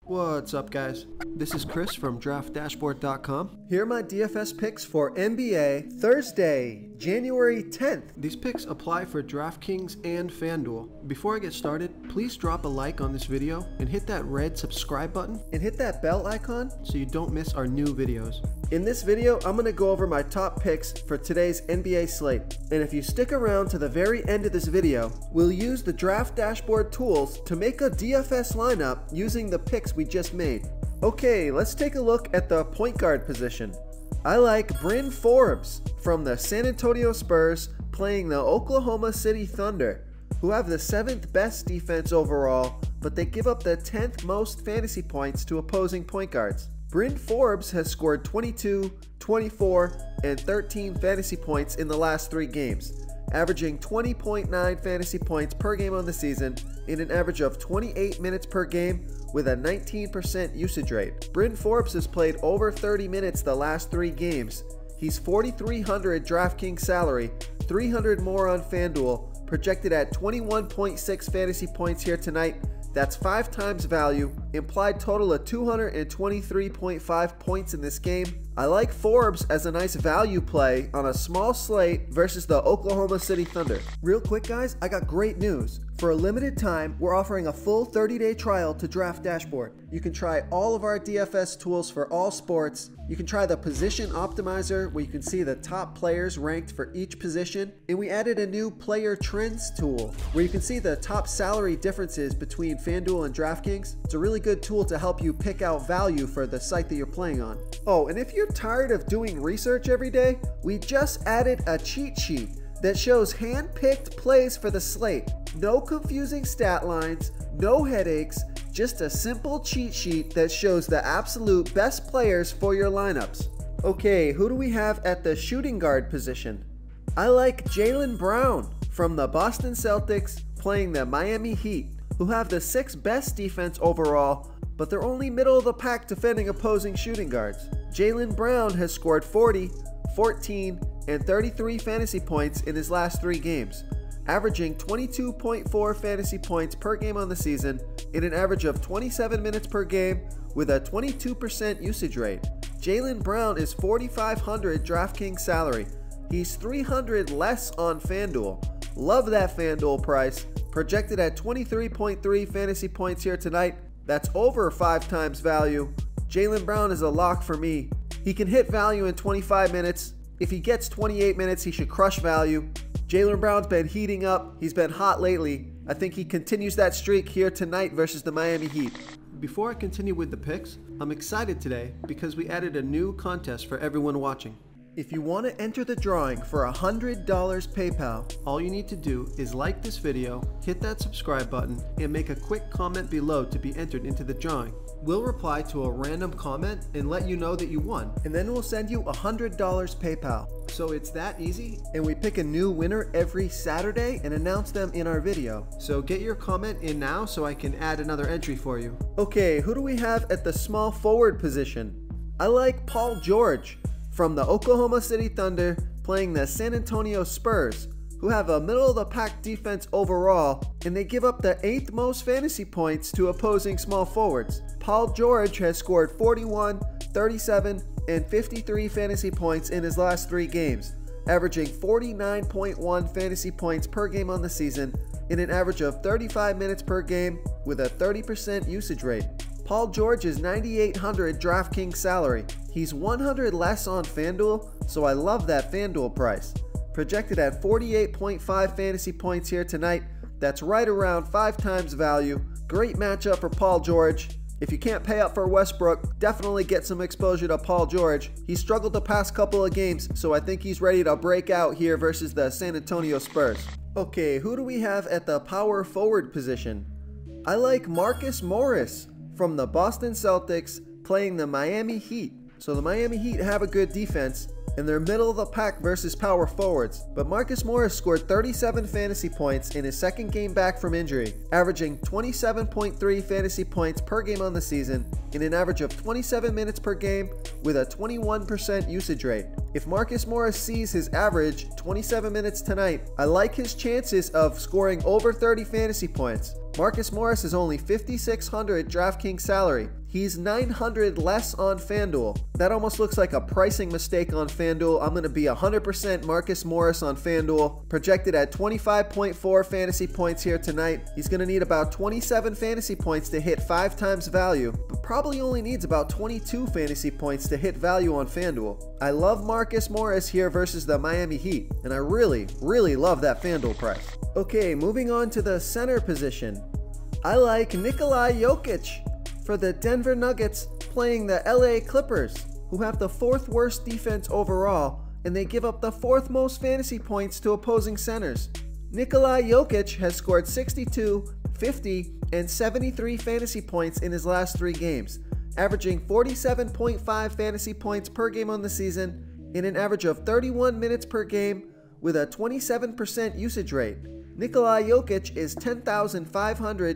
What's up, guys? This is Chris from DraftDashboard.com. Here are my DFS picks for NBA Thursday, January 10th. These picks apply for DraftKings and FanDuel. Before I get started, please drop a like on this video and hit that red subscribe button and hit that bell icon so you don't miss our new videos. In this video, I'm going to go over my top picks for today's NBA slate. And if you stick around to the very end of this video, we'll use the Draft Dashboard tools to make a DFS lineup using the picks we just made. Okay, let's take a look at the point guard position. I like Bryn Forbes from the San Antonio Spurs playing the Oklahoma City Thunder, who have the 7th best defense overall, but they give up the 10th most fantasy points to opposing point guards. Bryn Forbes has scored 22, 24, and 13 fantasy points in the last 3 games, averaging 20.9 fantasy points per game on the season in an average of 28 minutes per game with a 19% usage rate. Bryn Forbes has played over 30 minutes the last 3 games. He's $4,300 DraftKings salary, 300 more on FanDuel, projected at 21.6 fantasy points here tonight. That's 5 times value, implied total of 223.5 points in this game. I like Forbes as a nice value play on a small slate versus the Oklahoma City Thunder. Real quick, guys, I got great news. For a limited time, we're offering a full 30-day trial to Draft Dashboard. You can try all of our DFS tools for all sports. You can try the Position Optimizer, where you can see the top players ranked for each position. And we added a new Player Trends tool, where you can see the top salary differences between FanDuel and DraftKings. It's a really good tool to help you pick out value for the site that you're playing on. Oh, and if you're tired of doing research every day, we just added a cheat sheet that shows hand-picked plays for the slate. No confusing stat lines, no headaches, just a simple cheat sheet that shows the absolute best players for your lineups. Okay, who do we have at the shooting guard position? I like Jaylen Brown from the Boston Celtics playing the Miami Heat, who have the 6th best defense overall, but they're only middle of the pack defending opposing shooting guards. Jaylen Brown has scored 40, 14, and 33 fantasy points in his last 3 games, averaging 22.4 fantasy points per game on the season in an average of 27 minutes per game with a 22% usage rate. Jaylen Brown is $4,500 DraftKings salary. He's $300 less on FanDuel. Love that FanDuel price. Projected at 23.3 fantasy points here tonight. That's over 5 times value. Jaylen Brown is a lock for me. He can hit value in 25 minutes. If he gets 28 minutes, he should crush value. Jaylen Brown's been heating up. He's been hot lately. I think he continues that streak here tonight versus the Miami Heat. Before I continue with the picks, I'm excited today because we added a new contest for everyone watching. If you want to enter the drawing for $100 PayPal, all you need to do is like this video, hit that subscribe button, and make a quick comment below to be entered into the drawing. We'll reply to a random comment and let you know that you won, and then we'll send you $100 PayPal. So it's that easy, and we pick a new winner every Saturday and announce them in our video. So get your comment in now so I can add another entry for you. Okay, who do we have at the small forward position? I like Paul George from the Oklahoma City Thunder playing the San Antonio Spurs, who have a middle-of-the-pack defense overall, and they give up the 8th most fantasy points to opposing small forwards. Paul George has scored 41, 37, and 53 fantasy points in his last 3 games, averaging 49.1 fantasy points per game on the season in an average of 35 minutes per game with a 30% usage rate. Paul George is $9,800 DraftKings salary. He's $100 less on FanDuel, so I love that FanDuel price. Projected at 48.5 fantasy points here tonight. That's right around 5 times value. Great matchup for Paul George. If you can't pay up for Westbrook, definitely get some exposure to Paul George. He struggled the past couple of games, so I think he's ready to break out here versus the San Antonio Spurs. Okay, who do we have at the power forward position? I like Marcus Morris from the Boston Celtics playing the Miami Heat. So the Miami Heat have a good defense, and they're middle of the pack versus power forwards. But Marcus Morris scored 37 fantasy points in his 2nd game back from injury, averaging 27.3 fantasy points per game on the season in an average of 27 minutes per game with a 21% usage rate. If Marcus Morris sees his average 27 minutes tonight, I like his chances of scoring over 30 fantasy points. Marcus Morris is only $5,600 DraftKings salary. He's $900 less on FanDuel. That almost looks like a pricing mistake on FanDuel. I'm going to be 100% Marcus Morris on FanDuel. Projected at 25.4 fantasy points here tonight. He's going to need about 27 fantasy points to hit 5 times value, but probably only needs about 22 fantasy points to hit value on FanDuel. I love Marcus Morris here versus the Miami Heat, and I really love that FanDuel price. Okay, moving on to the center position. I like Nikola Jokic for the Denver Nuggets playing the LA Clippers, who have the 4th worst defense overall, and they give up the 4th most fantasy points to opposing centers. Nikola Jokic has scored 62, 50, and 73 fantasy points in his last 3 games, averaging 47.5 fantasy points per game on the season in an average of 31 minutes per game with a 27% usage rate. Nikola Jokic is $10,500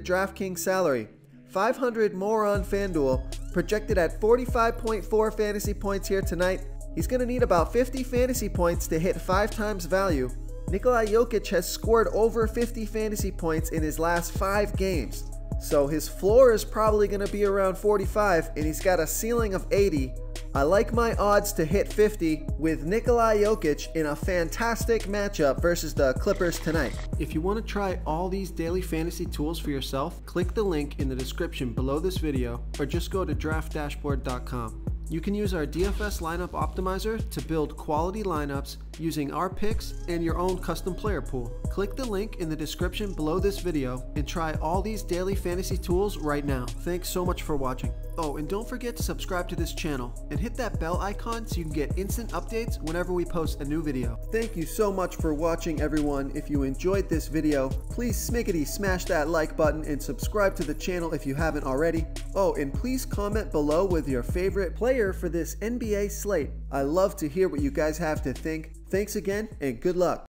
DraftKings salary, $500 more on FanDuel, projected at 45.4 fantasy points here tonight. He's going to need about 50 fantasy points to hit 5 times value. Nikola Jokic has scored over 50 fantasy points in his last 5 games, so his floor is probably going to be around 45, and he's got a ceiling of 80. I like my odds to hit 50 with Nikola Jokic in a fantastic matchup versus the Clippers tonight. If you want to try all these daily fantasy tools for yourself, click the link in the description below this video or just go to DraftDashboard.com. You can use our DFS lineup optimizer to build quality lineups using our picks and your own custom player pool. Click the link in the description below this video and try all these daily fantasy tools right now. Thanks so much for watching. Oh, and don't forget to subscribe to this channel and hit that bell icon so you can get instant updates whenever we post a new video. Thank you so much for watching, everyone. If you enjoyed this video, please smiggity smash that like button and subscribe to the channel if you haven't already. Oh, and please comment below with your favorite player for this NBA slate. I love to hear what you guys have to think. Thanks again, and good luck.